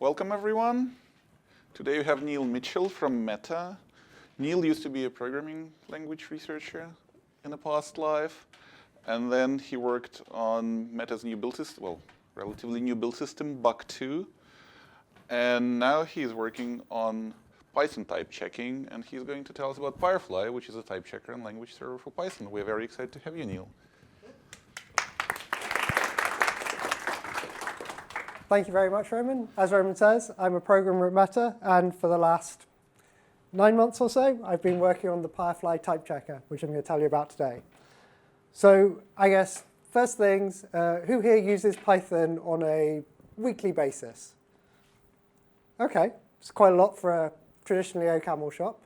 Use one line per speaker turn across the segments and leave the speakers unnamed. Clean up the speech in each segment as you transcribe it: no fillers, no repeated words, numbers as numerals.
Welcome, everyone. Today we have Neil Mitchell from Meta. Neil used to be a programming language researcher in a past life, and then he worked on Meta's new build system, well, relatively new build system, Bug 2. And now he's working on Python type checking, and he's going to tell us about Pyrefly, which is a type checker and language server for Python. We're very excited to have you, Neil.
Thank you very much, Roman. As Roman says, I'm a programmer at Meta, and for the last 9 months or so, I've been working on the Pyrefly type checker, which I'm going to tell you about today. So I guess, first things, who here uses Python on a weekly basis? OK, it's quite a lot for a traditionally OCaml shop.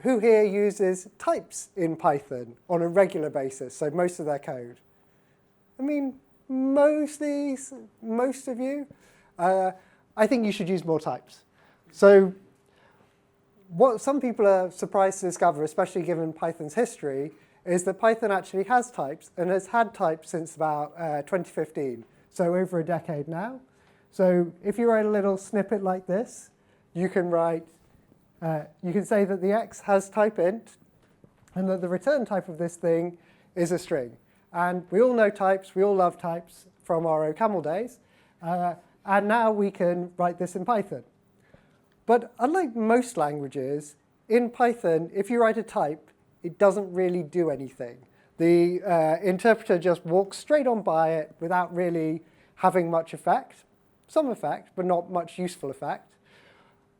Who here uses types in Python on a regular basis, so most of their code? I mean, most of you. I think you should use more types. So what some people are surprised to discover, especially given Python's history, is that Python actually has types and has had types since about 2015, so over a decade now. So if you write a little snippet like this, you can write, you can say that the x has type int, and that the return type of this thing is a string. And we all know types, we all love types from our OCaml days. And now we can write this in Python. But unlike most languages, in Python, if you write a type, it doesn't really do anything. The interpreter just walks straight on by it without really having much effect. Some effect, but not much useful effect.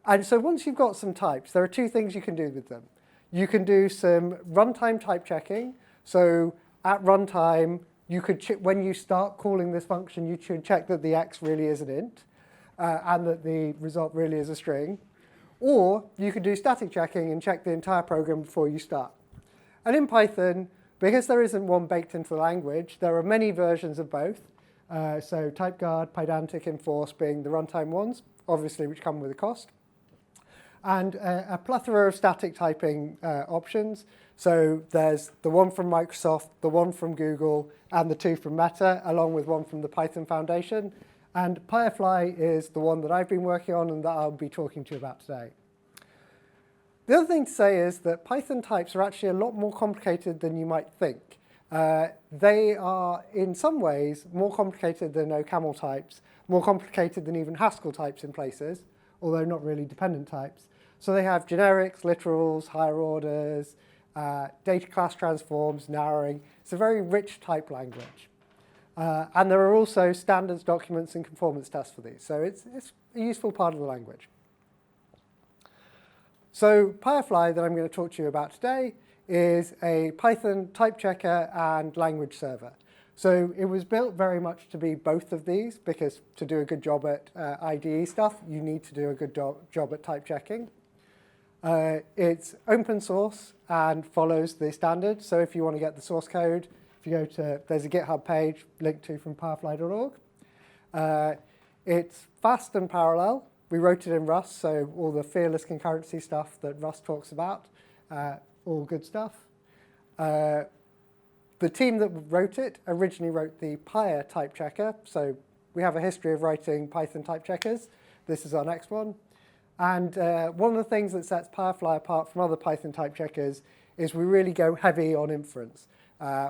And so once you've got some types, there are two things you can do with them. You can do some runtime type checking. So at runtime, you could when you start calling this function, you should check that the x really is an int and that the result really is a string. Or you could do static checking and check the entire program before you start. And in Python, because there isn't one baked into the language, there are many versions of both. So typeguard, pydantic, enforce being the runtime ones, obviously, which come with a cost. And a plethora of static typing options. So there's the one from Microsoft, the one from Google, and the two from Meta, along with one from the Python Foundation. And Pyrefly is the one that I've been working on and that I'll be talking to you about today. The other thing to say is that Python types are actually a lot more complicated than you might think. They are, in some ways, more complicated than OCaml types, more complicated than even Haskell types in places, although not really dependent types. So they have generics, literals, higher orders, data class transforms, narrowing. It's a very rich type language. And there are also standards documents and conformance tests for these. So it's a useful part of the language. So Pyrefly that I'm going to talk to you about today is a Python type checker and language server. So it was built very much to be both of these, because to do a good job at IDE stuff, you need to do a good job at type checking. It's open source and follows the standard. So if you want to get the source code, if you go to, there's a GitHub page linked to from pyrefly.org. It's fast and parallel. We wrote it in Rust, so all the fearless concurrency stuff that Rust talks about, all good stuff. The team that wrote it originally wrote the Pyre type checker. So we have a history of writing Python type checkers. This is our next one. And one of the things that sets Pyrefly apart from other Python type checkers is we really go heavy on inference,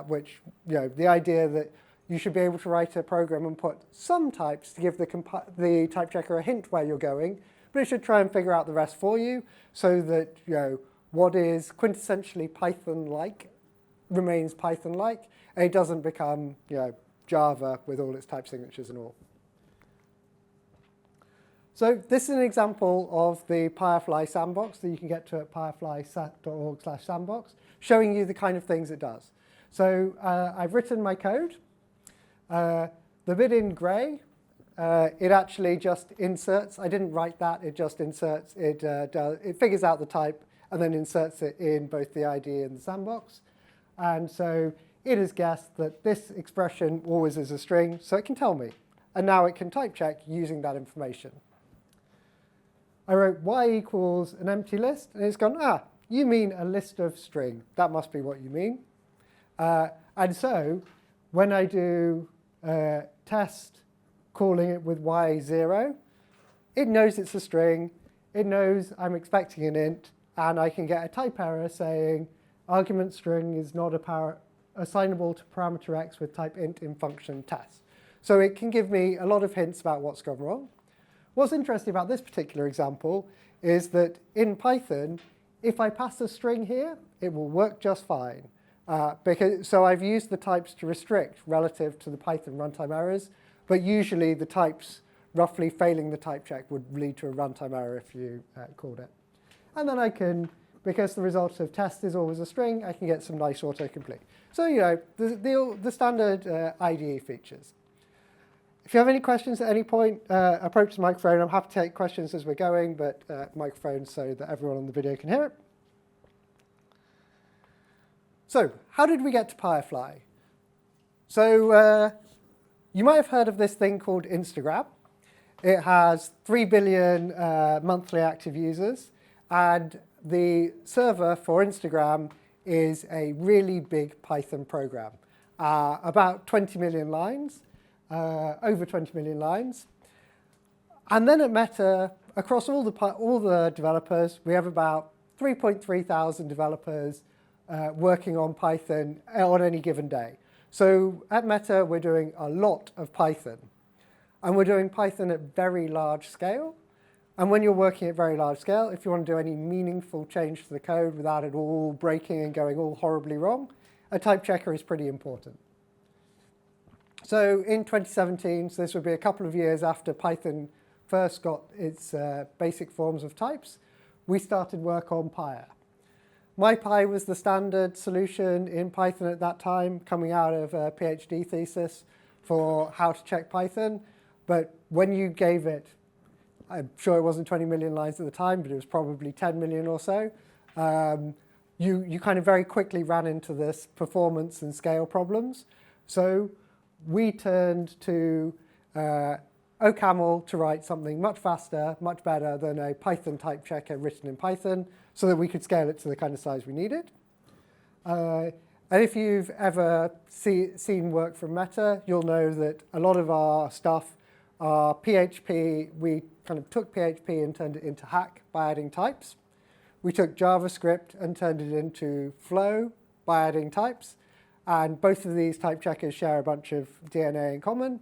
which, the idea that you should be able to write a program and put some types to give the type checker a hint where you're going, but it should try and figure out the rest for you so that, what is quintessentially Python-like remains Python-like, and it doesn't become, Java with all its type signatures and all. So this is an example of the Pyrefly sandbox that you can get to at pyrefly.org/sandbox, showing you the kind of things it does. So I've written my code. The bit in gray, it actually just inserts. I didn't write that. It just inserts. It figures out the type and then inserts it in both the IDE and the sandbox. And so it has guessed that this expression always is a string, so it can tell me. And now it can type check using that information. I wrote y equals an empty list, and it's gone, you mean a list of string. That must be what you mean. And so when I do test calling it with y0, it knows it's a string, it knows I'm expecting an int, and I can get a type error saying argument string is not assignable to parameter x with type int in function test. So it can give me a lot of hints about what's gone wrong. What's interesting about this particular example is that in Python, if I pass a string here, it will work just fine. So I've used the types to restrict relative to the Python runtime errors, but usually the types roughly failing the type check would lead to a runtime error if you called it. And then I can, because the result of test is always a string, I can get some nice autocomplete. So the standard IDE features. If you have any questions at any point, approach the microphone. I'm happy to take questions as we're going, but microphone so that everyone on the video can hear it. So how did we get to Pyrefly? So you might have heard of this thing called Instagram. It has 3 billion monthly active users, and the server for Instagram is a really big Python program, about 20 million lines. Over 20 million lines. And then at Meta, across all the developers, we have about 3.3 thousand developers working on Python on any given day. So at Meta, we're doing a lot of Python. And we're doing Python at very large scale. And when you're working at very large scale, if you want to do any meaningful change to the code without it all breaking and going all horribly wrong, a type checker is pretty important. So in 2017, so this would be a couple of years after Python first got its basic forms of types, we started work on Pyre. MyPy was the standard solution in Python at that time, coming out of a PhD thesis for how to check Python. But when you gave it, I'm sure it wasn't 20 million lines at the time, but it was probably 10 million or so, you kind of very quickly ran into this performance and scale problems. So we turned to OCaml to write something much faster, much better than a Python type checker written in Python so that we could scale it to the kind of size we needed. And if you've ever seen work from Meta, you'll know that a lot of our stuff are PHP. We kind of took PHP and turned it into Hack by adding types. We took JavaScript and turned it into Flow by adding types. And both of these type checkers share a bunch of DNA in common.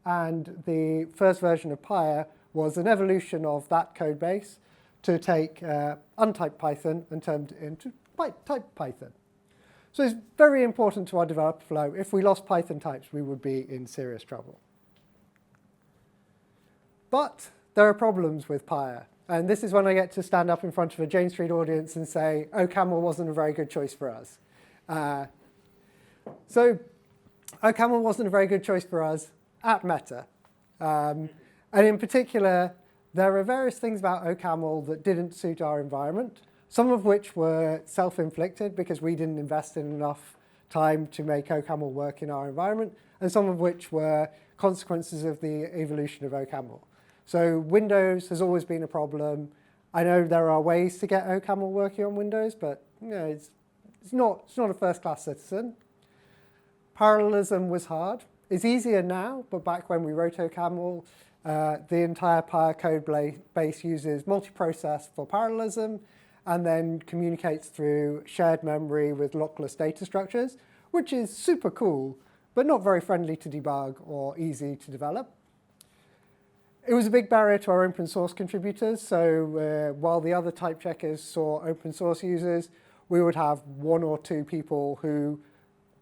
And the first version of Pyre was an evolution of that code base to take untyped Python and turn it into typed Python. So it's very important to our developer flow. If we lost Python types, we would be in serious trouble. But there are problems with Pyre. And this is when I get to stand up in front of a Jane Street audience and say, OCaml wasn't a very good choice for us. So OCaml wasn't a very good choice for us at Meta. And in particular, there are various things about OCaml that didn't suit our environment, some of which were self-inflicted because we didn't invest in enough time to make OCaml work in our environment, and some of which were consequences of the evolution of OCaml. So Windows has always been a problem. I know there are ways to get OCaml working on Windows, but it's not a first-class citizen. Parallelism was hard. It's easier now, but back when we wrote OCaml, the entire Pyre code base uses multiprocess for parallelism and then communicates through shared memory with lockless data structures, which is super cool, but not very friendly to debug or easy to develop. It was a big barrier to our open source contributors. So while the other type checkers saw open source users, we would have 1 or 2 people who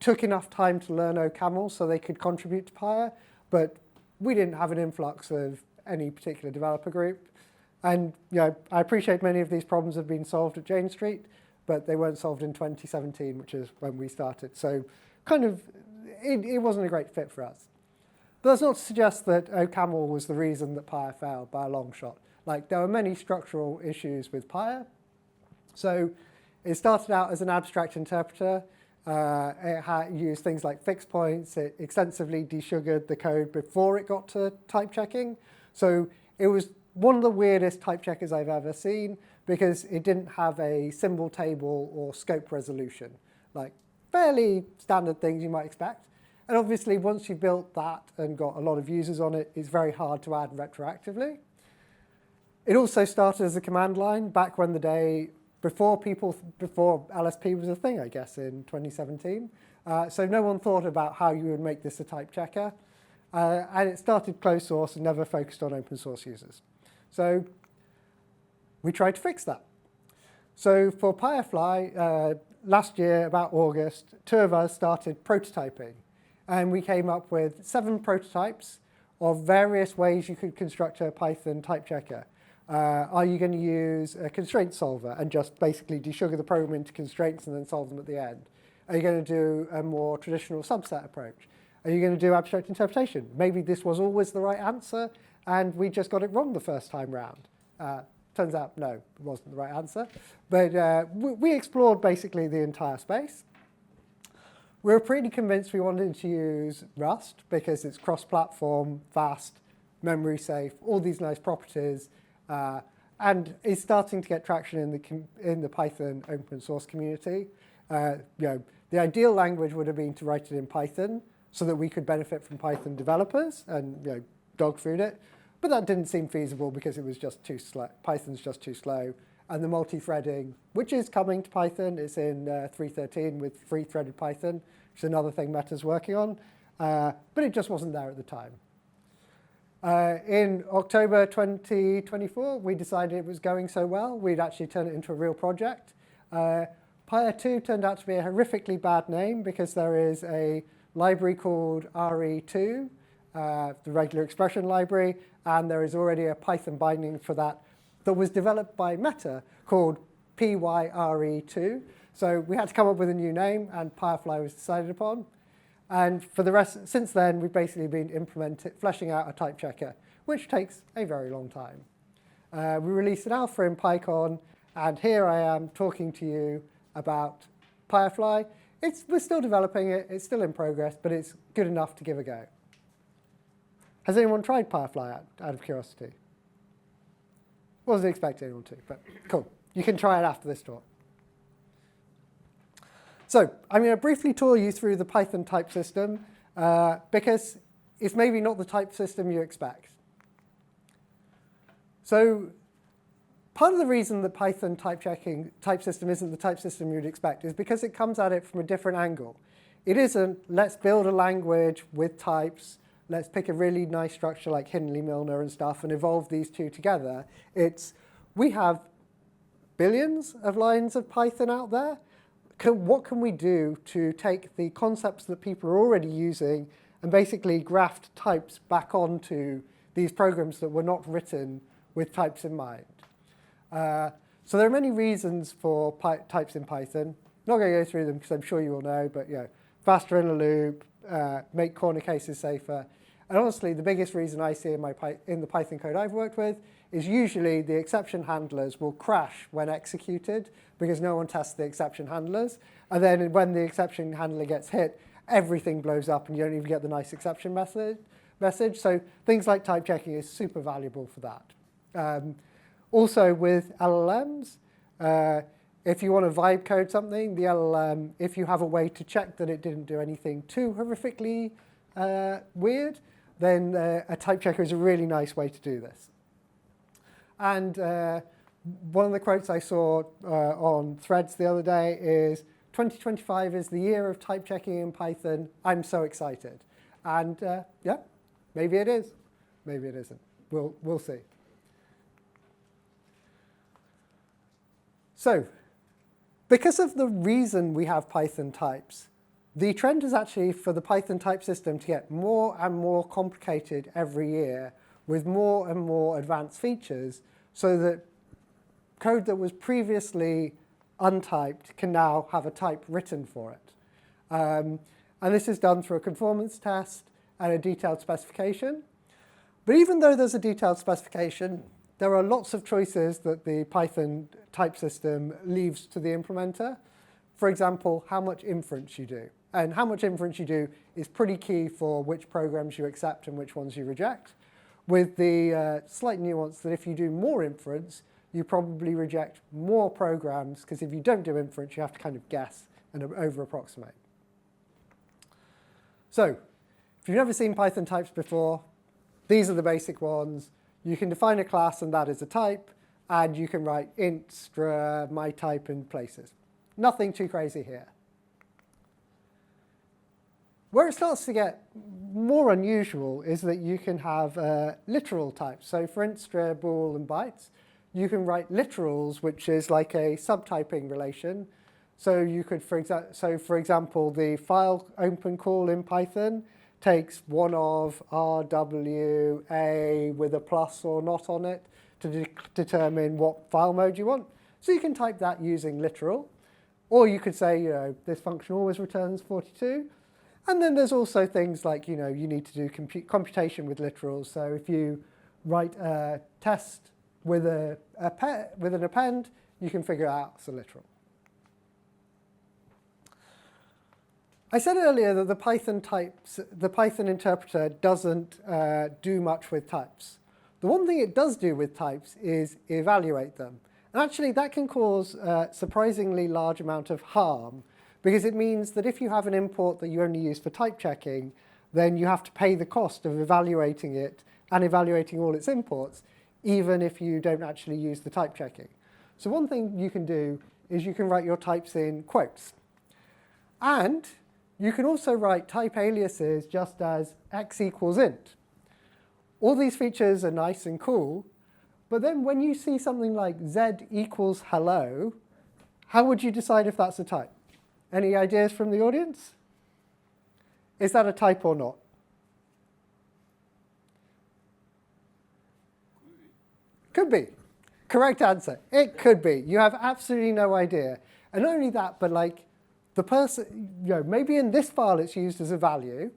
took enough time to learn OCaml so they could contribute to Pyre, but we didn't have an influx of any particular developer group. And I appreciate many of these problems have been solved at Jane Street, but they weren't solved in 2017, which is when we started. So kind of, it wasn't a great fit for us. But that's not to suggest that OCaml was the reason that Pyre failed by a long shot. Like, there were many structural issues with Pyre. So it started out as an abstract interpreter. It used things like fixed points. It extensively desugared the code before it got to type checking. So it was one of the weirdest type checkers I've ever seen because it didn't have a symbol table or scope resolution, like fairly standard things you might expect. And obviously, once you've built that and got a lot of users on it, it's very hard to add retroactively. It also started as a command line back when the day before LSP was a thing, I guess, in 2017. So no one thought about how you would make this a type checker. And it started closed source and never focused on open source users. So we tried to fix that. So for Pyrefly, last year, about August, 2 of us started prototyping. And we came up with 7 prototypes of various ways you could construct a Python type checker. Are you going to use a constraint solver and just basically desugar the program into constraints and then solve them at the end? Are you going to do a more traditional subset approach? Are you going to do abstract interpretation? Maybe this was always the right answer and we just got it wrong the first time round. Turns out, no, it wasn't the right answer. But we explored basically the entire space. We were pretty convinced we wanted to use Rust because it's cross-platform, fast, memory safe, all these nice properties, and is starting to get traction in the Python open source community. The ideal language would have been to write it in Python so that we could benefit from Python developers and dog food it. But that didn't seem feasible because it was just too slow. Python's just too slow. And the multi-threading, which is coming to Python, is in 3.13 with free-threaded Python, which is another thing Meta's working on. But it just wasn't there at the time. In October 2024, we decided it was going so well, we'd actually turn it into a real project. Pyre2 turned out to be a horrifically bad name because there is a library called RE2, the regular expression library, and there is already a Python binding for that was developed by Meta called PYRE2. So we had to come up with a new name, and Pyrefly was decided upon. And for the rest, since then, we've basically been fleshing out a type checker, which takes a very long time. We released an alpha in PyCon, and here I am talking to you about Pyrefly. We're still developing it, it's still in progress, but it's good enough to give a go. Has anyone tried Pyrefly out of curiosity? Wasn't expecting anyone to, but cool. You can try it after this talk. So I'm going to briefly tour you through the Python type system because it's maybe not the type system you expect. So part of the reason the Python type system isn't the type system you'd expect is because it comes at it from a different angle. It isn't, let's build a language with types, let's pick a really nice structure like Hindley-Milner and stuff and evolve these two together. It's, we have billions of lines of Python out there. What can we do to take the concepts that people are already using and basically graft types back onto these programs that were not written with types in mind? So there are many reasons for types in Python. I'm not going to go through them because I'm sure you all know, but faster in a loop, make corner cases safer. And honestly, the biggest reason I see in the Python code I've worked with is usually the exception handlers will crash when executed because no one tests the exception handlers. And then when the exception handler gets hit, everything blows up and you don't even get the nice exception message. So things like type checking is super valuable for that. Also with LLMs, if you want to vibe code something, the LLM, if you have a way to check that it didn't do anything too horrifically weird, then a type checker is a really nice way to do this. And one of the quotes I saw on Threads the other day is, 2025 is the year of type checking in Python. I'm so excited. And yeah, maybe it is. Maybe it isn't. We'll see. So because of the reason we have Python types, the trend is actually for the Python type system to get more and more complicated every year with more and more advanced features so that code that was previously untyped can now have a type written for it. And this is done through a conformance test and a detailed specification. But even though there's a detailed specification, there are lots of choices that the Python type system leaves to the implementer. For example, how much inference you do. And how much inference you do is pretty key for which programs you accept and which ones you reject, with the slight nuance that if you do more inference, you probably reject more programs, because if you don't do inference, you have to kind of guess and over-approximate. So if you've never seen Python types before, these are the basic ones. You can define a class, and that is a type, and you can write int, str, my type in places. Nothing too crazy here. Where it starts to get more unusual is that you can have literal types. So for int, str, bool, and bytes, you can write literals, which is like a subtyping relation. So you could, for example, the file open call in Python takes one of RWA with a plus or not on it to determine what file mode you want. So you can type that using literal. Or you could say, this function always returns 42. And then there's also things like, you need to do computation with literals. So if you write a test with an append, you can figure out it's a literal. I said earlier that the Python interpreter doesn't do much with types. The one thing it does do with types is evaluate them. And actually, that can cause a surprisingly large amount of harm, because it means that if you have an import that you only use for type checking, then you have to pay the cost of evaluating it and evaluating all its imports, even if you don't actually use the type checking. So one thing you can do is you can write your types in quotes. And you can also write type aliases just as x equals int. All these features are nice and cool, but then when you see something like z equals hello, how would you decide if that's a type? Any ideas from the audience? Is that a type or not? Could be. Correct answer. It could be. You have absolutely no idea. And not only that, but like the person, maybe in this file it's used as a value,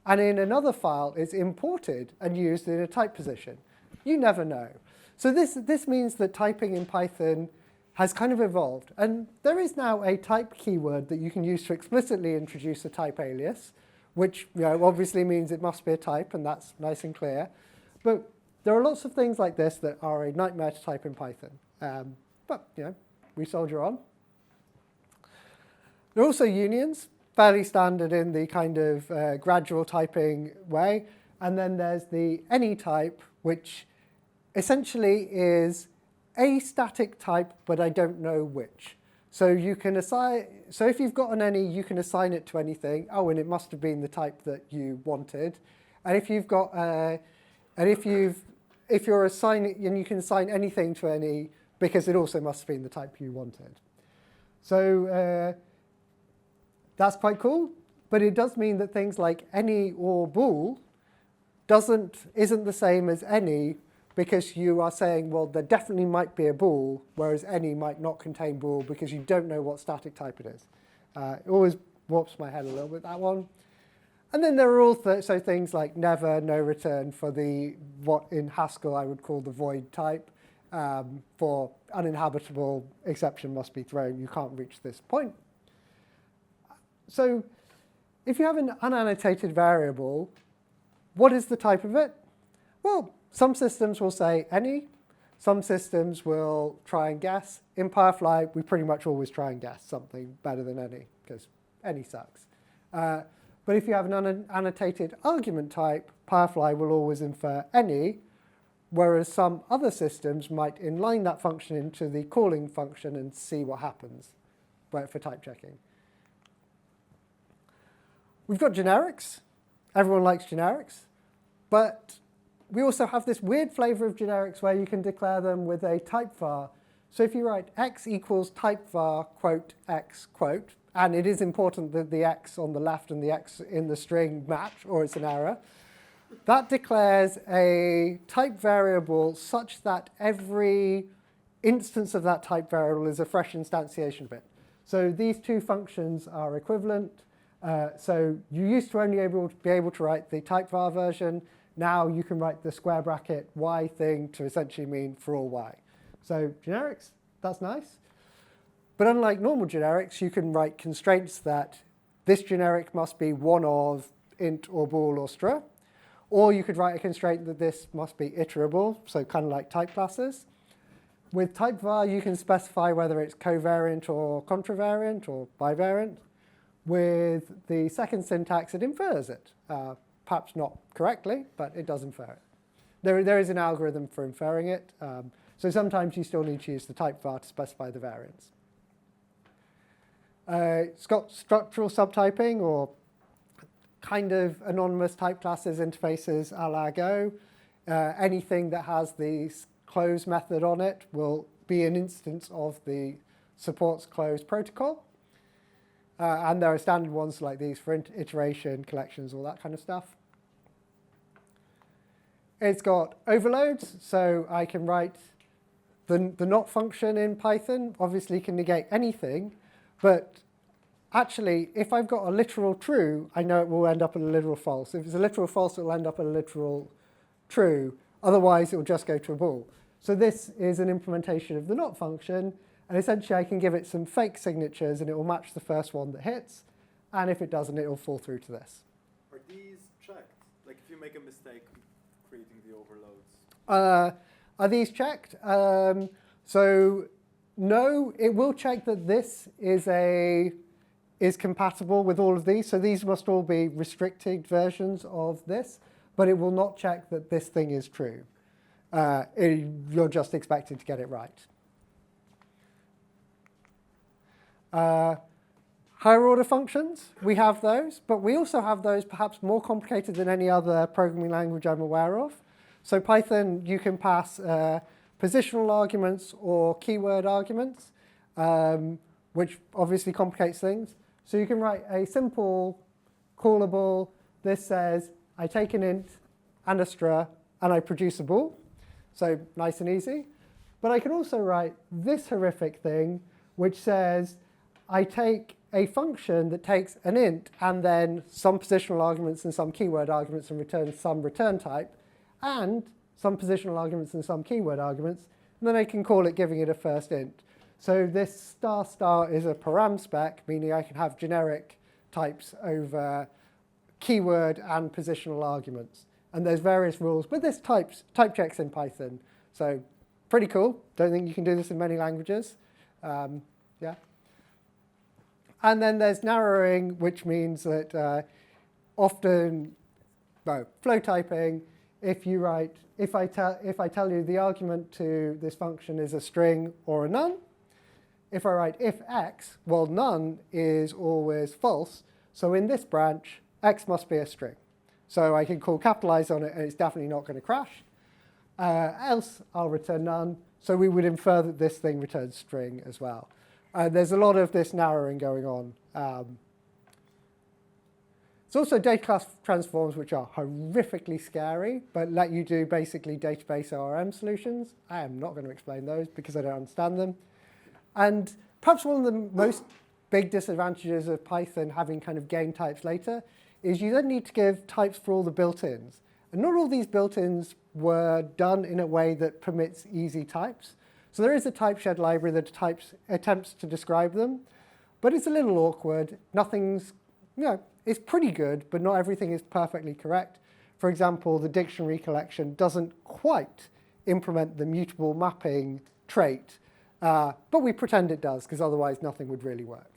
and in another file it's imported and used in a type position. You never know. So this means that typing in Python has kind of evolved. And there is now a type keyword that you can use to explicitly introduce a type alias, which obviously means it must be a type, and that's nice and clear. But there are lots of things like this that are a nightmare to type in Python. But we soldier on. There are also unions, fairly standard in the kind of gradual typing way. And then there's the any type, which essentially is a static type, but I don't know which. So you can assign. So if you've got an any, you can assign it to anything. Oh, and it must have been the type that you wanted. And if you've got, if you're assigning, and you can assign anything to any, because it also must have been the type you wanted. So that's quite cool. But it does mean that things like any or bool isn't the same as any, because you are saying, well, there definitely might be a bool, whereas any might not contain bool because you don't know what static type it is. It always warps my head a little bit, that one. And then there are also things like never, no return for what in Haskell I would call the void type. For uninhabitable, exception must be thrown. You can't reach this point. So if you have an unannotated variable, what is the type of it? Well, some systems will say any. Some systems will try and guess. In Pyrefly, we pretty much always try and guess something better than any, because any sucks. But if you have an unannotated argument type, Pyrefly will always infer any, whereas some other systems might inline that function into the calling function and see what happens for type checking. We've got generics. Everyone likes generics. But we also have this weird flavor of generics where you can declare them with a type var. So if you write x equals type var quote x quote, and it is important that the x on the left and the x in the string match, or it's an error, that declares a type variable such that every instance of that type variable is a fresh instantiation bit. So these two functions are equivalent. So you used to only be able to write the type var version. Now you can write the square bracket y thing to essentially mean for all y. So generics, that's nice. But unlike normal generics, you can write constraints that this generic must be one of int or bool or str. Or you could write a constraint that this must be iterable, so kind of like type classes. With type var, you can specify whether it's covariant or contravariant or bivariant. With the second syntax, it infers it. Perhaps not correctly, but it does infer it. there is an algorithm for inferring it. So sometimes you still need to use the type var to specify the variance. It's got structural subtyping, or kind of anonymous type classes interfaces a la Go. Anything that has the close method on it will be an instance of the supports close protocol. And there are standard ones like these for iteration, collections, all that kind of stuff. It's got overloads, so I can write the not function in Python obviously can negate anything, but actually, if I've got a literal true, I know it will end up in a literal false. If it's a literal false, it will end up in a literal true. Otherwise, it will just go to a bool. So this is an implementation of the not function, and essentially I can give it some fake signatures, and it will match the first one that hits, and if it doesn't, it will fall through to this.
Are these checked? Like if you make a mistake creating the overloads?
Are these checked? So no, it will check that this is compatible with all of these. So these must all be restricted versions of this, but it will not check that this thing is true. You're just expected to get it right. Higher order functions, we have those, but we also have those perhaps more complicated than any other programming language I'm aware of. So Python, you can pass positional arguments or keyword arguments, which obviously complicates things. So you can write a simple callable. This says, I take an int and a str, and I produce a bool. So nice and easy. But I can also write this horrific thing, which says, I take a function that takes an int and then some positional arguments and some keyword arguments and returns some return type, and some positional arguments and some keyword arguments, and then I can call it giving it a first int. So this star star is a param spec, meaning I can have generic types over keyword and positional arguments. And there's various rules, but this type checks in Python. So pretty cool. Don't think you can do this in many languages. Yeah. And then there's narrowing, which means that often, flow typing, if I tell you the argument to this function is a string or a none, if I write if x, well, none is always false. So in this branch, x must be a string. So I can call capitalize on it, and it's definitely not going to crash. Else, I'll return none. So we would infer that this thing returns string as well. There's a lot of this narrowing going on. There's also data class transforms, which are horrifically scary, but let you do basically database ORM solutions. I am not going to explain those because I don't understand them. And perhaps one of the most big disadvantages of Python having kind of game types later is you then need to give types for all the built-ins. And not all these built-ins were done in a way that permits easy types. So there is a type shed library that attempts to describe them, but it's a little awkward. Nothing's, it's pretty good, but not everything is perfectly correct. For example, the dictionary collection doesn't quite implement the mutable mapping trait, but we pretend it does, because otherwise nothing would really work.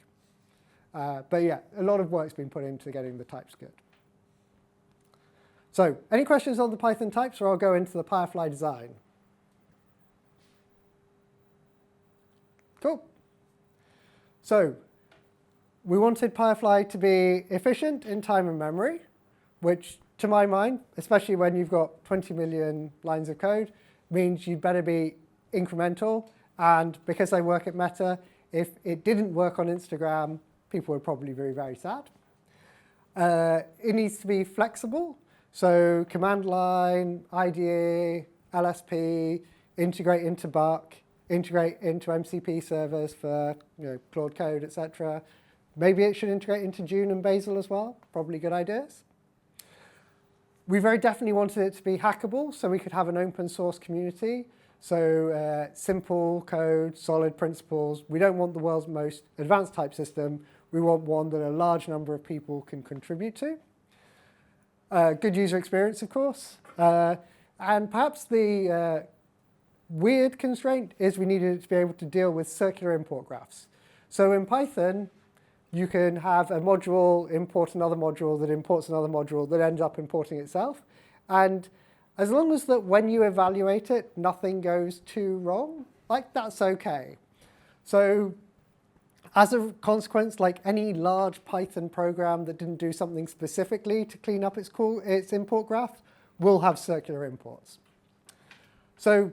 But yeah, a lot of work's been put into getting the types good. So any questions on the Python types, or I'll go into the Pyrefly design? Cool. So we wanted Pyrefly to be efficient in time and memory, which to my mind, especially when you've got 20 million lines of code, means you'd better be incremental. And because I work at Meta, if it didn't work on Instagram, people would probably be very, very sad. It needs to be flexible. So command line, IDE, LSP, integrate into Buck, integrate into MCP servers for Claude Code, etc. Maybe it should integrate into June and Bazel as well. Probably good ideas. We very definitely wanted it to be hackable, so we could have an open source community. So simple code, solid principles. We don't want the world's most advanced type system. We want one that a large number of people can contribute to. Good user experience, of course. And perhaps the weird constraint is we needed it to be able to deal with circular import graphs. So in Python, you can have a module import another module that imports another module that ends up importing itself. And as long as that when you evaluate it, nothing goes too wrong, like that's okay. So as a consequence, like any large Python program that didn't do something specifically to clean up its import graph will have circular imports. So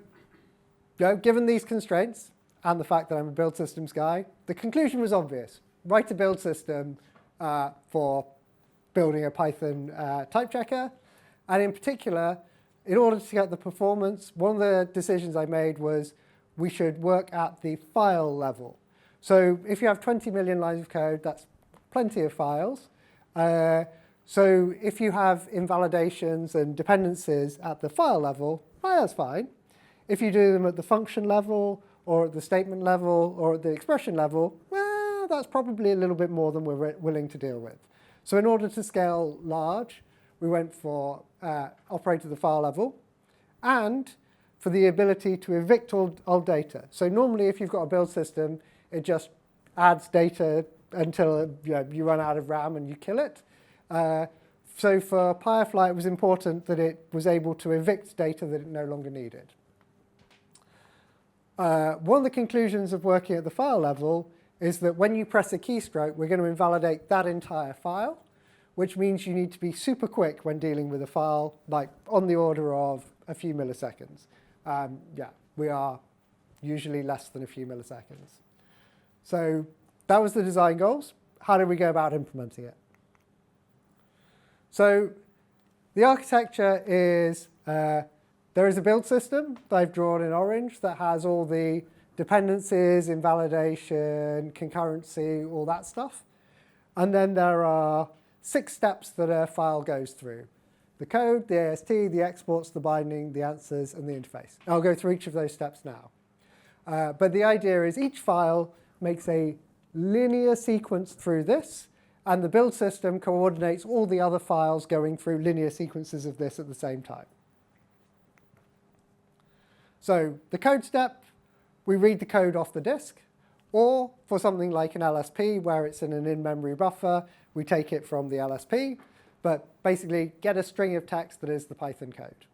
given these constraints and the fact that I'm a build systems guy, the conclusion was obvious. Write a build system for building a Python type checker. And in particular, in order to get the performance, one of the decisions I made was we should work at the file level. So if you have 20 million lines of code, that's plenty of files. So if you have invalidations and dependencies at the file level, well, that's fine. If you do them at the function level, or at the statement level, or at the expression level, well, that's probably a little bit more than we're willing to deal with. So in order to scale large, we went for operate at the file level, and for the ability to evict old data. So normally, if you've got a build system, it just adds data until you run out of RAM and you kill it. So for Pyrefly, it was important that it was able to evict data that it no longer needed. One of the conclusions of working at the file level is that when you press a keystroke, we're going to invalidate that entire file, which means you need to be super quick when dealing with a file, like on the order of a few milliseconds. We are usually less than a few milliseconds. So that was the design goals. How did we go about implementing it? So the architecture is there is a build system that I've drawn in orange that has all the dependencies, invalidation, concurrency, all that stuff. And then there are 6 steps that a file goes through. The code, the AST, the exports, the binding, the answers, and the interface. I'll go through each of those steps now. But the idea is each file makes a linear sequence through this, and the build system coordinates all the other files going through linear sequences of this at the same time. So the code step, we read the code off the disk, or for something like an LSP where it's in an in-memory buffer, we take it from the LSP, but basically get a string of text that is the Python code.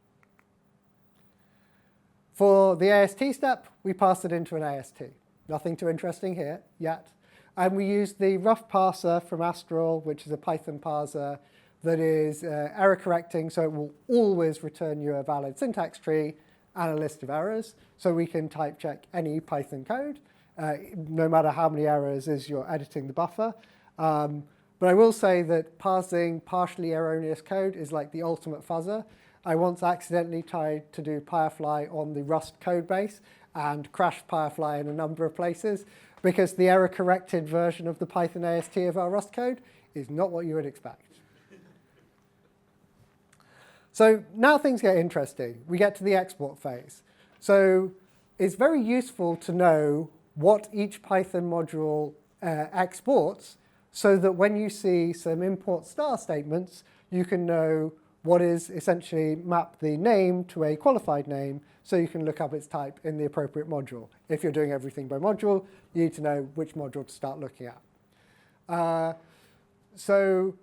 For the AST step, we pass it into an AST. Nothing too interesting here yet. And we use the rough parser from Astral, which is a Python parser that is error correcting, so it will always return you a valid syntax tree and a list of errors, so we can type check any Python code, no matter how many errors as you're editing the buffer. But I will say that parsing partially erroneous code is like the ultimate fuzzer. I once accidentally tried to do Pyrefly on the Rust code base and crashed Pyrefly in a number of places because the error-corrected version of the Python AST of our Rust code is not what you would expect. So now things get interesting. We get to the export phase. So it's very useful to know what each Python module exports so that when you see some import star statements, you can know what is essentially map the name to a qualified name so you can look up its type in the appropriate module. If you're doing everything by module, you need to know which module to start looking at. So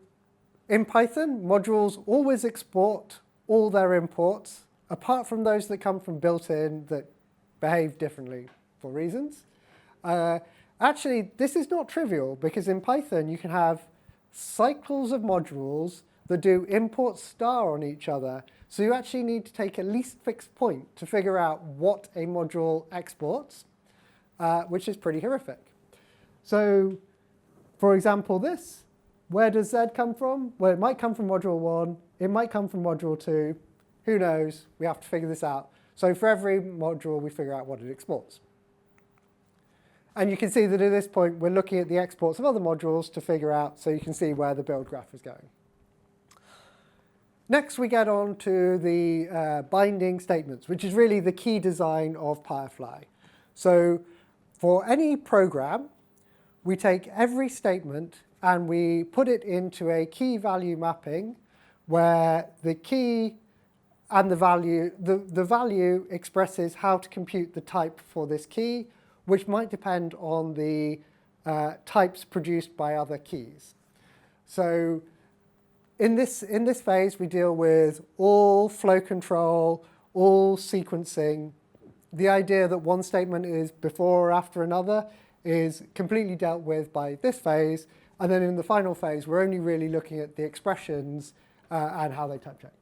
in Python, modules always export all their imports, apart from those that come from built-in that behave differently for reasons. Actually, this is not trivial, because in Python, you can have cycles of modules that do import star on each other. So you actually need to take a least fixed point to figure out what a module exports, which is pretty horrific. So for example, this, where does Z come from? Well, it might come from module 1. It might come from module 2. Who knows? We have to figure this out. So for every module, we figure out what it exports. And you can see that at this point, we're looking at the exports of other modules to figure out, so you can see where the build graph is going. Next, we get on to the binding statements, which is really the key design of Pyrefly. So for any program, we take every statement and we put it into a key value mapping where the key and the value expresses how to compute the type for this key, which might depend on the types produced by other keys. So in this phase, we deal with all flow control, all sequencing. The idea that one statement is before or after another is completely dealt with by this phase. And then in the final phase, we're only really looking at the expressions and how they type check.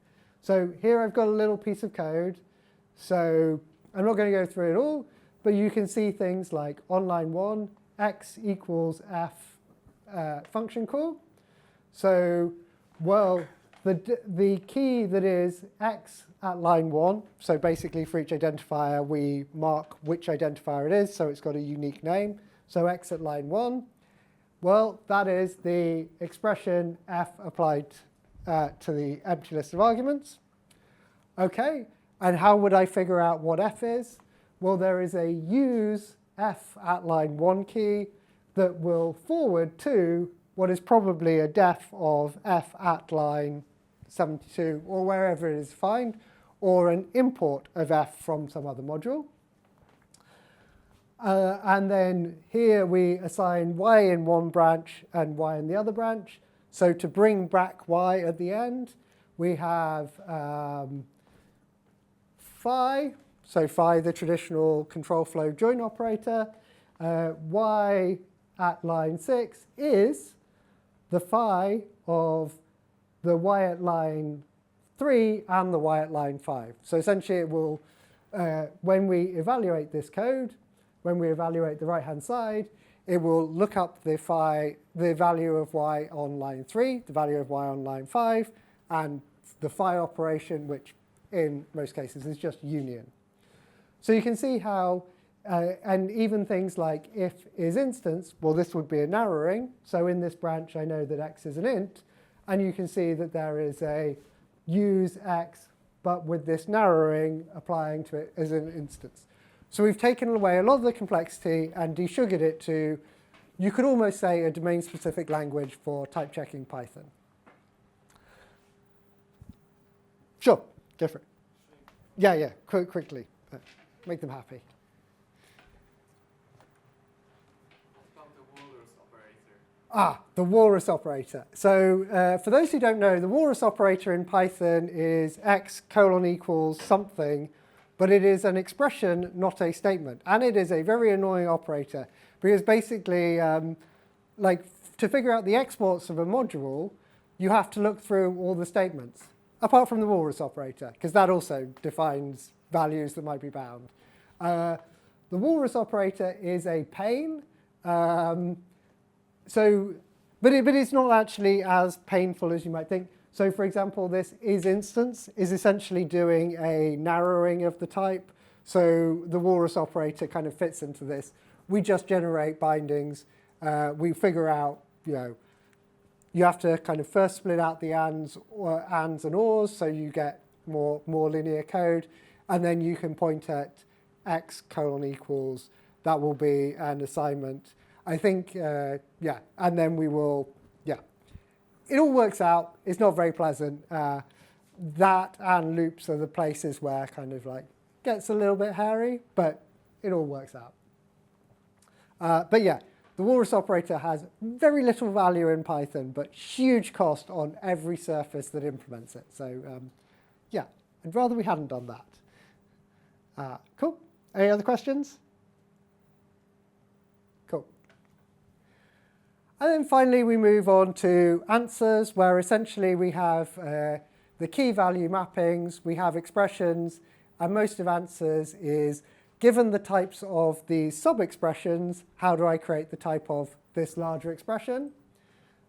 So here I've got a little piece of code. So I'm not going to go through it all, but you can see things like on line 1, x equals f function call. So, well, the key that is x at line 1, so basically for each identifier we mark which identifier it is, so it's got a unique name. So x at line 1, well, that is the expression f applied to the empty list of arguments. OK, and how would I figure out what f is? Well, there is a use f at line 1 key that will forward to what is probably a def of f at line 72 or wherever it is defined, or an import of f from some other module. And then here we assign y in one branch and y in the other branch. So to bring back y at the end, we have phi. So phi, the traditional control flow join operator. Y at line 6 is the phi of the y at line 3 and the y at line 5. So essentially it will, when we evaluate this code, when we evaluate the right-hand side, it will look up the phi, the value of y on line 3, the value of y on line 5, and the phi operation, which in most cases is just union. So you can see how, and even things like if is instance, well, this would be a narrowing. So in this branch, I know that x is an int. And you can see that there is a use x, but with this narrowing applying to it as an instance. So we've taken away a lot of the complexity and desugared it to, you could almost say, a domain-specific language for type checking Python. Sure, different. Yeah, quickly. Make them happy. The walrus operator. So for those who don't know, the walrus operator in Python is x colon equals something, but it is an expression, not a statement. And it is a very annoying operator because basically, like to figure out the exports of a module, you have to look through all the statements, apart from the walrus operator, because that also defines values that might be bound. The walrus operator is a pain. But it's not actually as painful as you might think. So for example, this is instance is essentially doing a narrowing of the type. So the walrus operator kind of fits into this. We just generate bindings. We figure out, you have to kind of first split out the ands and ors, so you get more linear code. And then you can point at x colon equals. That will be an assignment. I think, and then we will, It all works out. It's not very pleasant. That and loops are the places where kind of like gets a little bit hairy, but it all works out. But yeah, the walrus operator has very little value in Python, but huge cost on every surface that implements it. So I'd rather we hadn't done that. Cool. Any other questions? Cool. And then finally, we move on to answers, where essentially we have the key value mappings, we have expressions, and most of answers is, given the types of these sub-expressions, how do I create the type of this larger expression?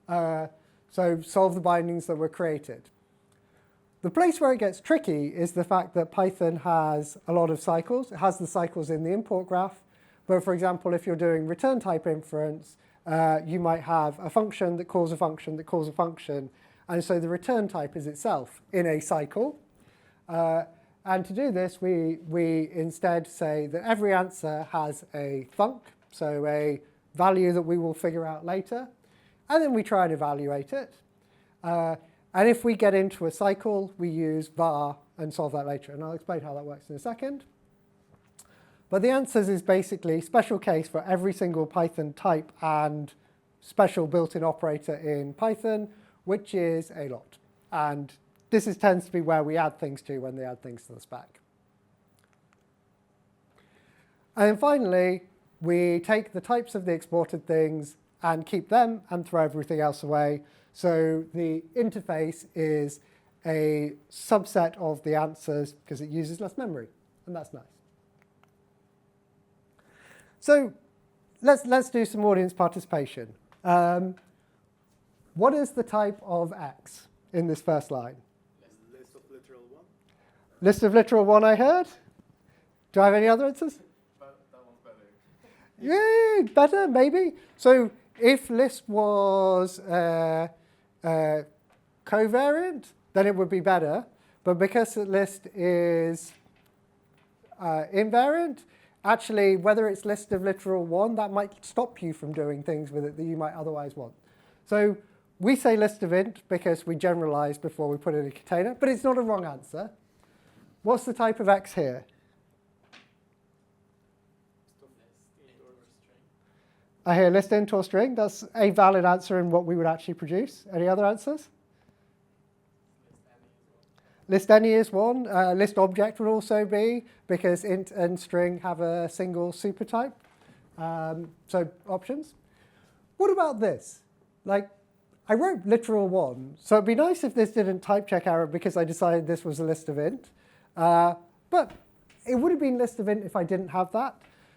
So solve the bindings that were created. The place where it gets tricky is the fact that Python has a lot of cycles. It has the cycles in the import graph. But for example, if you're doing return type inference, you might have a function that calls a function that calls a function. And so the return type is itself in a cycle. And to do this, we instead say that every answer has a thunk, so a value that we will figure out later. And then we try and evaluate it. And if we get into a cycle, we use var and solve that later. And I'll explain how that works in a second. But the answers is basically special case for every single Python type and special built-in operator in Python, which is a lot. And this tends to be where we add things to when they add things to the spec. And then finally, we take the types of the exported things and keep them and throw everything else away. So the interface is a subset of the answers because it uses less memory, and that's nice. So let's do some audience participation. What is the type of X in this first line?
List of literal one.
List of literal one, I heard. Do I have any other answers?
That one's better.
Yeah, better, maybe. So if list was covariant, then it would be better. But because the list is invariant, actually, whether it's list of literal one, that might stop you from doing things with it that you might otherwise want. So we say list of int because we generalize before we put it in a container, but it's not a wrong answer. What's the type of X here? I hear list int or string. That's a valid answer in what we would actually produce. Any other answers? List any is one. List object would also be, because int and string have a single supertype. So options. What about this? Like, I wrote literal one, so it'd be nice if this didn't type check error because I decided this was a list of int. But it would have been list of int if I didn't have that.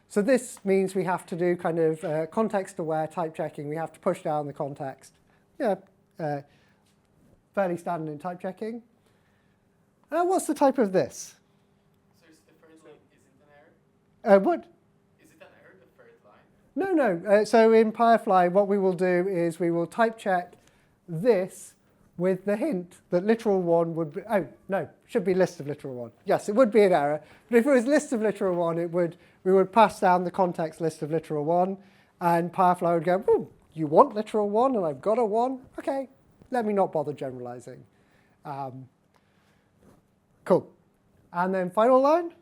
So this means we have to do kind of context-aware type checking. We have to push down the context. Yeah, fairly standard in type checking. What's the type of this?
So the first line isn't an error?
What?
Is it an error, the first line?
No. So in Pyrefly, what we will do is we will type check this with the hint that literal one would be, oh, no, should be list of literal one. Yes, it would be an error. But if it was list of literal one, we would pass down the context list of literal one, and Pyrefly would go, oh, you want literal one, and I've got a one? OK, let me not bother generalizing. Cool. And then final line?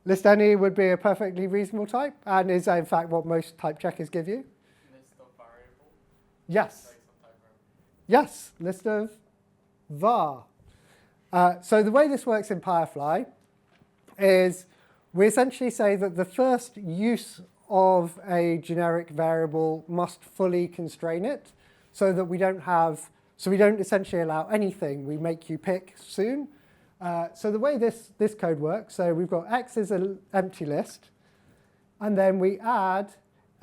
List any would be a perfectly reasonable type, and is in fact what most type checkers give you.
List of variable?
Yes.
Like some type variable.
Yes, list of var. So the way this works in Pyrefly is we essentially say that the first use of a generic variable must fully constrain it, so that we don't essentially allow anything we make you pick soon. So the way this code works, so we've got x is an empty list, and then we add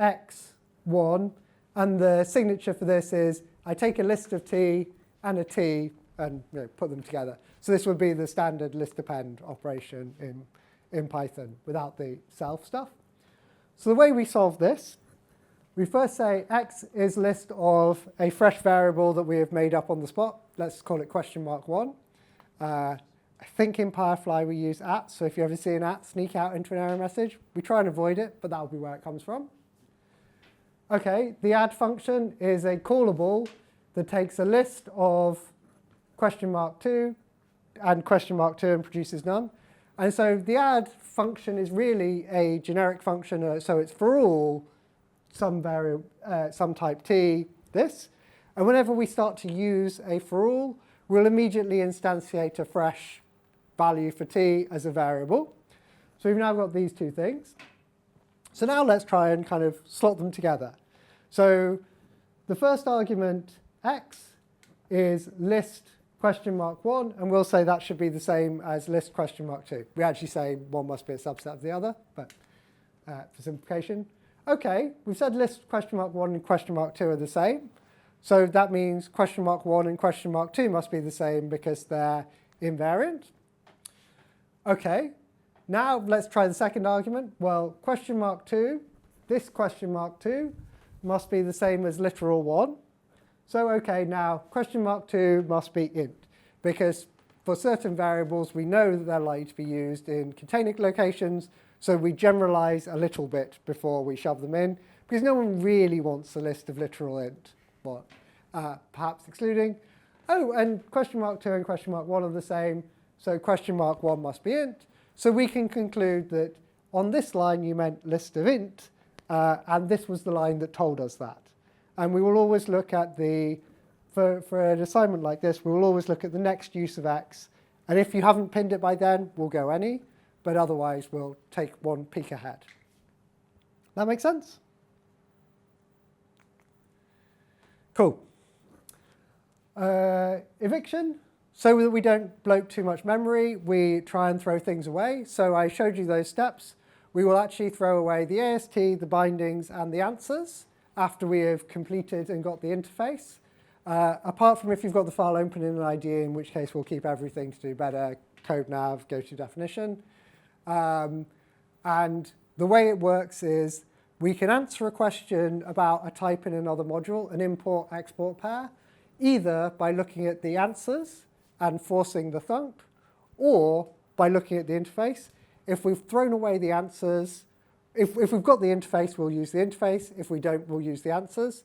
x1, and the signature for this is I take a list of t and a t and put them together. So this would be the standard list append operation in Python without the self stuff. So the way we solve this, we first say x is list of a fresh variable that we have made up on the spot. Let's call it $1. I think in Pyrefly we use @ so if you ever see an @ sneak out into an error message, we try and avoid it, but that will be where it comes from. OK, the add function is a callable that takes a list of $2 and $2 and produces none. And so the add function is really a generic function, so it's for all some type t, this. And whenever we start to use a for all, we'll immediately instantiate a fresh value for t as a variable. So we've now got these two things. So now let's try and kind of slot them together. So the first argument, x, is list $1, and we'll say that should be the same as list $2. We actually say one must be a subset of the other, but for simplification. OK, we've said list $1 and $2 are the same. So that means $1 and $2 must be the same because they're invariant. OK, now let's try the second argument. Well, $2, this $2 must be the same as literal 1. So OK, now $2 must be int, because for certain variables we know that they're likely to be used in container locations, so we generalize a little bit before we shove them in, because no one really wants a list of literal int, perhaps excluding. Oh, and $2 and $1 are the same, so $1 must be int. So we can conclude that on this line you meant list of int, and this was the line that told us that. And we will always look at for an assignment like this, we will always look at the next use of X. And if you haven't pinned it by then, we'll go any. But otherwise, we'll take one peek ahead. That make sense? Cool. Eviction. So that we don't bloat too much memory, we try and throw things away. So I showed you those steps. We will actually throw away the AST, the bindings, and the answers after we have completed and got the interface. Apart from if you've got the file open in an IDE, in which case we'll keep everything to do better, code nav, go to definition. And the way it works is we can answer a question about a type in another module, an import-export pair, either by looking at the answers and forcing the thunk, or by looking at the interface. If we've thrown away the answers, if we've got the interface, we'll use the interface. If we don't, we'll use the answers.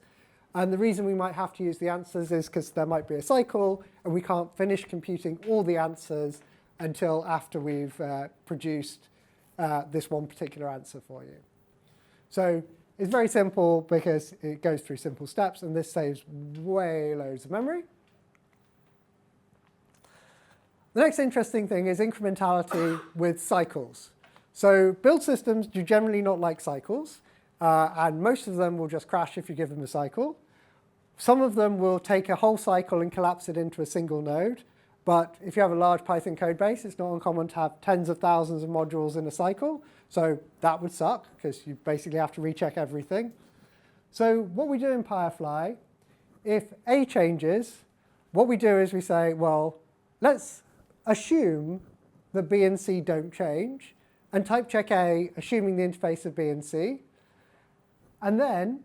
And the reason we might have to use the answers is because there might be a cycle, and we can't finish computing all the answers until after we've produced this one particular answer for you. So it's very simple because it goes through simple steps, and this saves way loads of memory. The next interesting thing is incrementality with cycles. So build systems do generally not like cycles, and most of them will just crash if you give them a cycle. Some of them will take a whole cycle and collapse it into a single node. But if you have a large Python code base, it's not uncommon to have tens of thousands of modules in a cycle. So that would suck, because you basically have to recheck everything. So what we do in Pyrefly, if A changes, what we do is we say, well, let's assume that B and C don't change, and type check A, assuming the interface of B and C, and then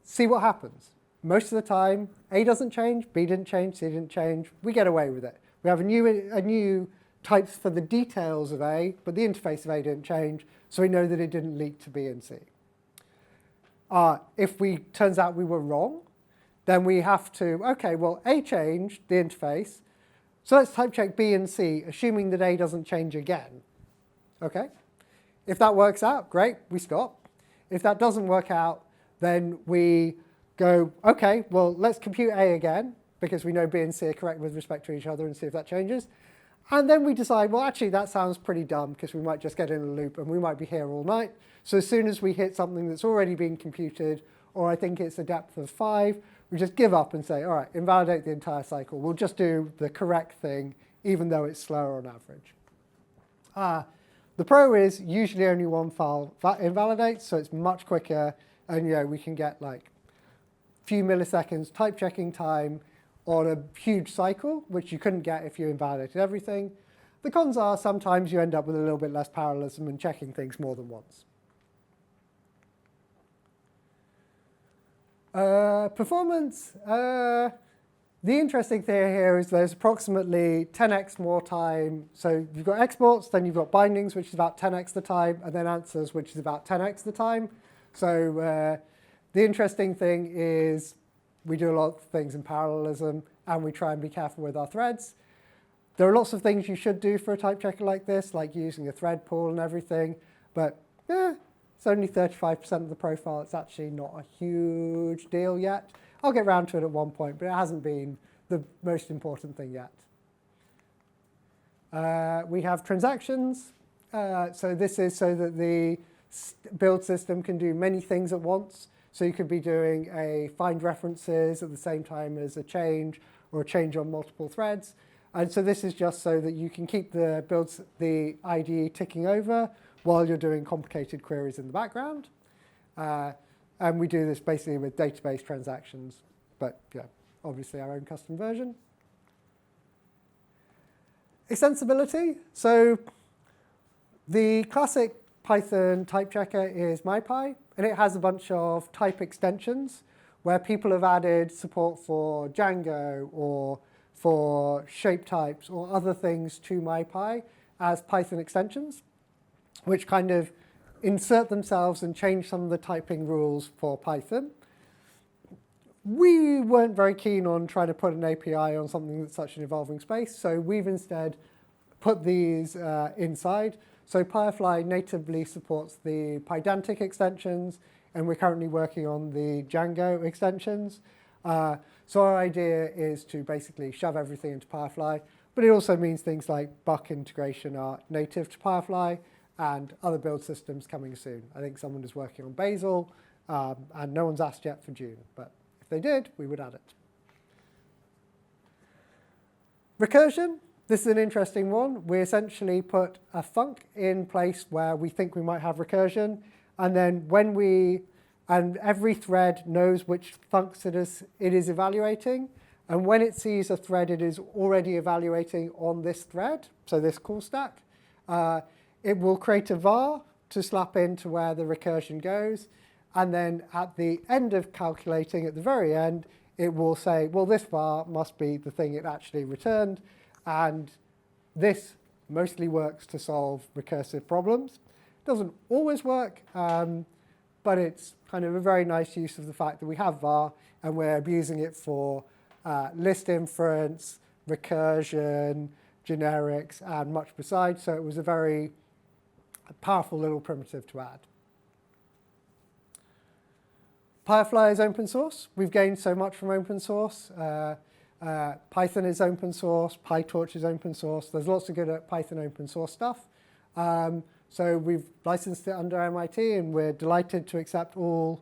see what happens. Most of the time, A doesn't change, B didn't change, C didn't change. We get away with it. We have a new types for the details of A, but the interface of A didn't change, so we know that it didn't leak to B and C. If turns out we were wrong, then we have to, OK, well, A changed the interface, so let's type check B and C, assuming that A doesn't change again. OK? If that works out, great, we stop. If that doesn't work out, then we go, OK, well, let's compute A again, because we know B and C are correct with respect to each other, and see if that changes. And then we decide, well, actually, that sounds pretty dumb, because we might just get in a loop, and we might be here all night. So as soon as we hit something that's already been computed, or I think it's a depth of 5, we just give up and say, all right, invalidate the entire cycle. We'll just do the correct thing, even though it's slower on average. The pro is usually only one file invalidates, so it's much quicker, and we can get like a few milliseconds type checking time on a huge cycle, which you couldn't get if you invalidated everything. The cons are sometimes you end up with a little bit less parallelism and checking things more than once. Performance. The interesting thing here is there's approximately 10x more time. So you've got exports, then you've got bindings, which is about 10x the time, and then answers, which is about 10x the time. So the interesting thing is we do a lot of things in parallelism, and we try and be careful with our threads. There are lots of things you should do for a type checker like this, like using a thread pool and everything. But it's only 35% of the profile. It's actually not a huge deal yet. I'll get around to it at one point, but it hasn't been the most important thing yet. We have transactions. So this is so that the build system can do many things at once. So you could be doing a find references at the same time as a change, or a change on multiple threads. And so this is just so that you can keep the IDE ticking over while you're doing complicated queries in the background. And we do this basically with database transactions, but obviously our own custom version. Extensibility. So the classic Python type checker is MyPy, and it has a bunch of type extensions where people have added support for Django or for shape types or other things to MyPy as Python extensions, which kind of insert themselves and change some of the typing rules for Python. We weren't very keen on trying to put an API on something that's such an evolving space, so we've instead put these inside. So Pyrefly natively supports the Pydantic extensions. and we're currently working on the Django extensions. So our idea is to basically shove everything into Pyrefly, but it also means things like Buck integration are native to Pyrefly and other build systems coming soon. I think someone is working on Bazel, and no one's asked yet for June, but if they did, we would add it. Recursion, this is an interesting one. We essentially put a func in place where we think we might have recursion, and then and every thread knows which funcs it is evaluating, and when it sees a thread it is already evaluating on this thread, so this call stack, it will create a var to slap into where the recursion goes, and then at the end of calculating, at the very end, it will say, well, this var must be the thing it actually returned, and this mostly works to solve recursive problems. Doesn't always work, but it's kind of a very nice use of the fact that we have var, and we're abusing it for list inference, recursion, generics, and much besides, so it was a very powerful little primitive to add. Pyrefly is open source. We've gained so much from open source. Python is open source. PyTorch is open source. There's lots of good at Python open source stuff. So we've licensed it under MIT, and we're delighted to accept all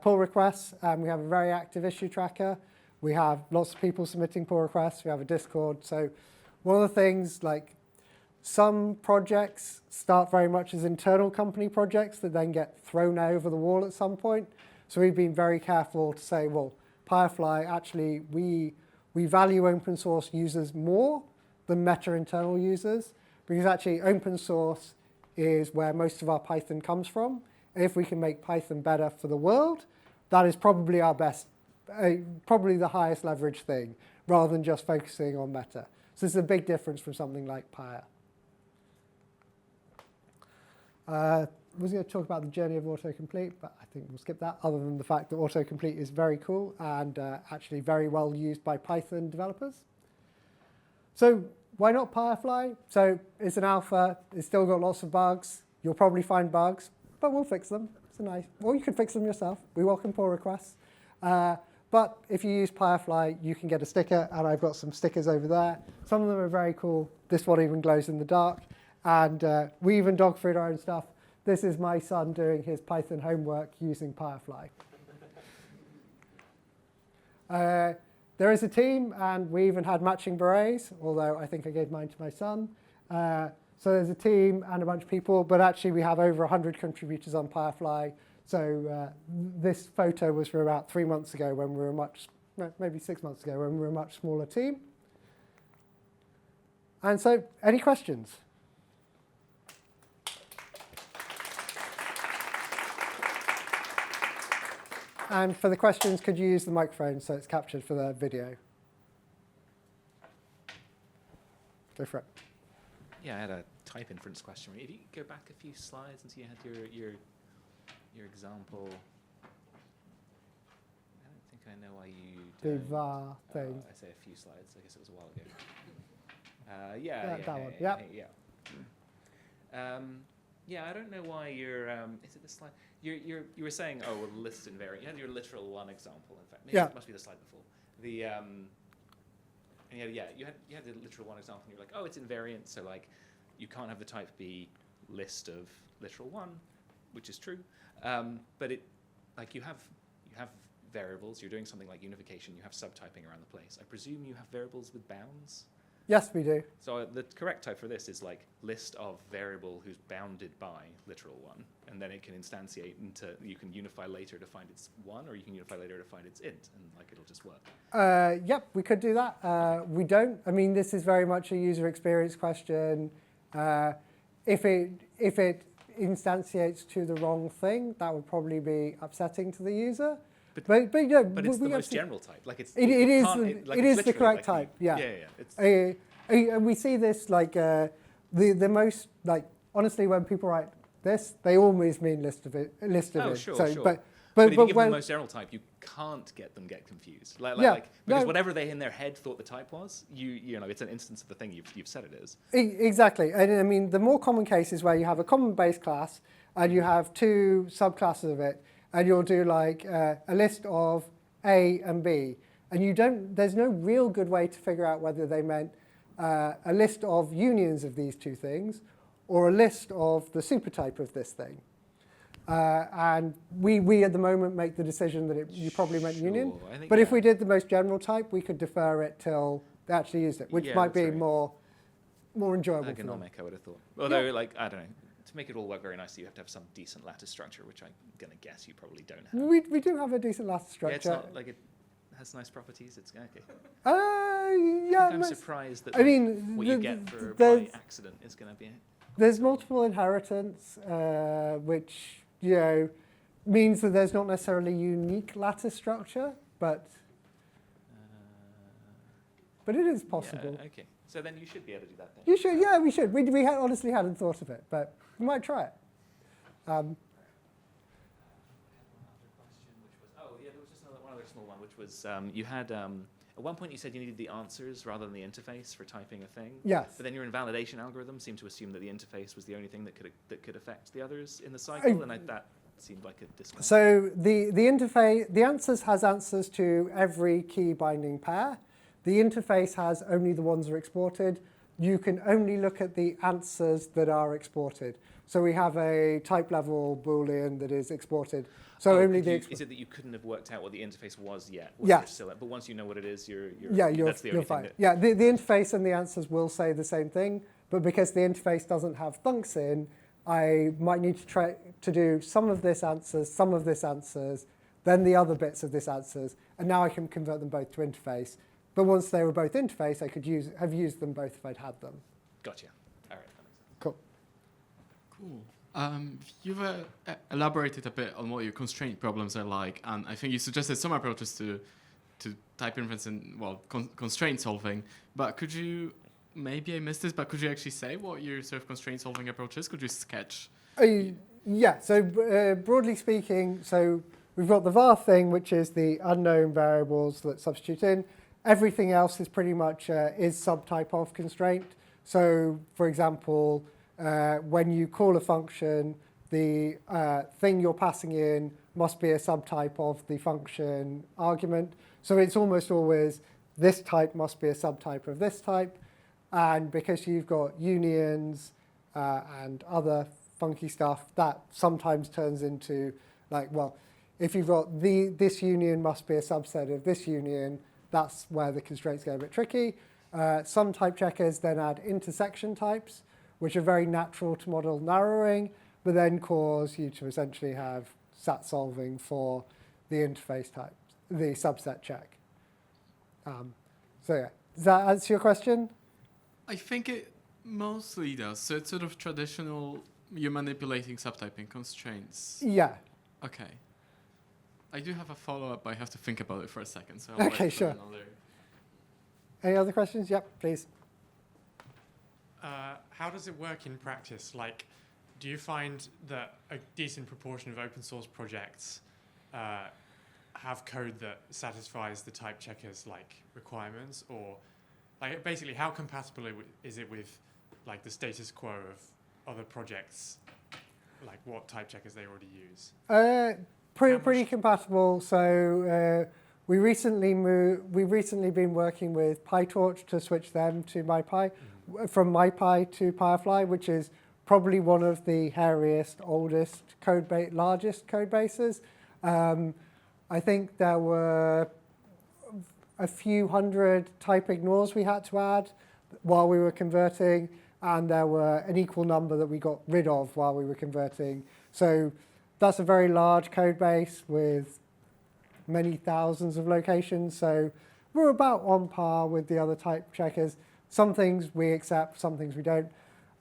pull requests. We have a very active issue tracker. We have lots of people submitting pull requests. We have a Discord. So one of the things, like some projects start very much as internal company projects that then get thrown over the wall at some point. So we've been very careful to say, well, Pyrefly, actually, we value open source users more than Meta internal users, because actually open source is where most of our Python comes from. If we can make Python better for the world, that is probably our best, probably the highest leverage thing, rather than just focusing on Meta. So this is a big difference from something like Pyre. I was going to talk about the journey of autocomplete, but I think we'll skip that, other than the fact that autocomplete is very cool and actually very well used by Python developers. So why not Pyrefly? So it's an alpha. It's still got lots of bugs. You'll probably find bugs, but we'll fix them. It's nice. Or you can fix them yourself. We welcome pull requests. But if you use Pyrefly, you can get a sticker, and I've got some stickers over there. Some of them are very cool. This one even glows in the dark. And we even dog food our own stuff. This is my son doing his Python homework using Pyrefly. There is a team, and we even had matching berets, although I think I gave mine to my son. So there's a team and a bunch of people, but actually we have over 100 contributors on Pyrefly. So this photo was from about 3 months ago when we were maybe 6 months ago when we were a much smaller team. And so, any questions? And for the questions, could you use the microphone so it's captured for the video? Go for it.
Yeah, I had a type inference question. If you could go back a few slides and see you had your example. I don't think I know why you
The
don't.
var thing.
I say a few slides. I guess it was a while ago. Yeah,
that one.
Yeah, I don't know why you're. Is it the slide? You were saying, oh, well, list invariant. You had your literal one example. In fact, maybe it must be the slide before. The and you had the literal one example, and you're like, oh, it's invariant, so like, you can't have the type be list of literal one, which is true. But it, like, you have variables. You're doing something like unification. You have subtyping around the place. I presume you have variables with bounds.
Yes, we do.
So the correct type for this is like list of variable who's bounded by literal one, and then it can instantiate into, you can unify later to find its one, or you can unify later to find its int, and like it'll just work.
Yep, we could do that. We don't. I mean, this is very much a user experience question. If it instantiates to the wrong thing, that would probably be upsetting to the user. But
it's the most general type. Like it
is the correct type. Yeah. And we see this like the most, like, honestly, when people write this, they always mean list of it.
Sure,
so,
sure.
But
if you give them the most general type, you can't get them confused. Because whatever they in their head thought the type was, you know, it's an instance of the thing you've said it is.
Exactly. And I mean, the more common case is where you have a common base class and you have two subclasses of it. and you'll do like a list of A and B, and there's no real good way to figure out whether they meant a list of unions of these two things or a list of the supertype of this thing. And we at the moment make the decision that you probably meant union. But if we did the most general type, we could defer it till they actually used it, which might be more enjoyable for them.
Economic, I would have thought. Although, like, I don't know, to make it all work very nicely, you have to have some decent lattice structure, which I'm going to guess you probably don't have.
We do have a decent lattice structure.
Yeah, it's not like it has nice properties. It's okay.
Yeah.
I'm surprised that
I mean,
what you get for by accident is going to be.
There's multiple inheritance, which means that there's not necessarily unique lattice structure, but it is possible.
Yeah, okay. So then you should be able to do that then.
You should, yeah, we should. We honestly hadn't thought of it, but we might try it.
There was just one other small one, which was you had at one point you said you needed the answers rather than the interface for typing a thing.
Yes.
But then your invalidation algorithm seemed to assume that the interface was the only thing that could affect the others in the cycle, and that seemed like a disconnect.
So the interface, the answers has answers to every key binding pair. The interface has only the ones that are exported. You can only look at the answers that are exported. So we have a type level Boolean that is exported. So only
is it that you couldn't have worked out what the interface was yet?
Yes.
But once you know what it is, you're
you're fine. Yeah, the interface and the answers will say the same thing, but because the interface doesn't have thunks in, I might need to try to do some of this answers, some of this answers, then the other bits of this answers, and now I can convert them both to interface. But once they were both interface, I could have used them both if I'd had them.
Gotcha. All right, that makes sense.
Cool.
Cool. You've elaborated a bit on what your constraint problems are like, and I think you suggested some approaches to type inference and constraint solving. But could you, maybe I missed this, but could you actually say what your sort of constraint solving approach is? Could you sketch?
Yeah. So broadly speaking, so we've got the var thing, which is the unknown variables that substitute in. Everything else is pretty much is subtype of constraint. So, for example, when you call a function, the thing you're passing in must be a subtype of the function argument. So it's almost always this type must be a subtype of this type. And because you've got unions and other funky stuff, that sometimes turns into like, well, if you've got this union must be a subset of this union, that's where the constraints get a bit tricky. Some type checkers then add intersection types, which are very natural to model narrowing, but then cause you to essentially have SAT solving for the interface types, the subset check. So yeah, does that answer your question?
I think it mostly does. So it's sort of traditional, you're manipulating subtyping constraints.
Yeah.
Okay. I do have a follow-up, but I have to think about it for a second. So
Okay, sure. Any other questions? Yep, please.
How does it work in practice? Like, do you find that a decent proportion of open source projects have code that satisfies the type checkers requirements, or like basically how compatible is it with like the status quo of other projects, like what type checkers they already use?
Pretty compatible. So we've recently been working with PyTorch to switch them to MyPy, from MyPy to Pyrefly, which is probably one of the hairiest, oldest largest code bases. I think there were a few hundred type ignores we had to add while we were converting, and there were an equal number that we got rid of while we were converting. So that's a very large code base with many thousands of locations. So we're about on par with the other type checkers. Some things we accept, some things we don't.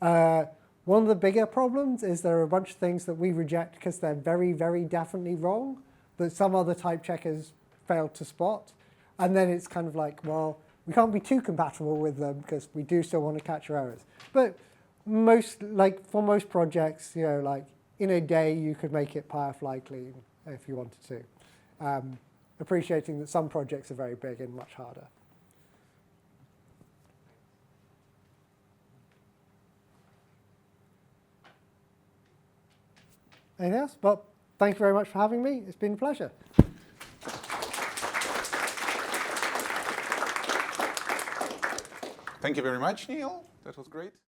One of the bigger problems is there are a bunch of things that we reject because they're very, very definitely wrong that some other type checkers failed to spot. And then it's kind of like, well, we can't be too compatible with them because we do still want to catch your errors. But for most projects, in a day, you could make it Pyrefly clean if you wanted to. Appreciating that some projects are very big and much harder. Anything else? Well, thank you very much for having me. It's been a pleasure.
Thank you very much, Neil. That was great.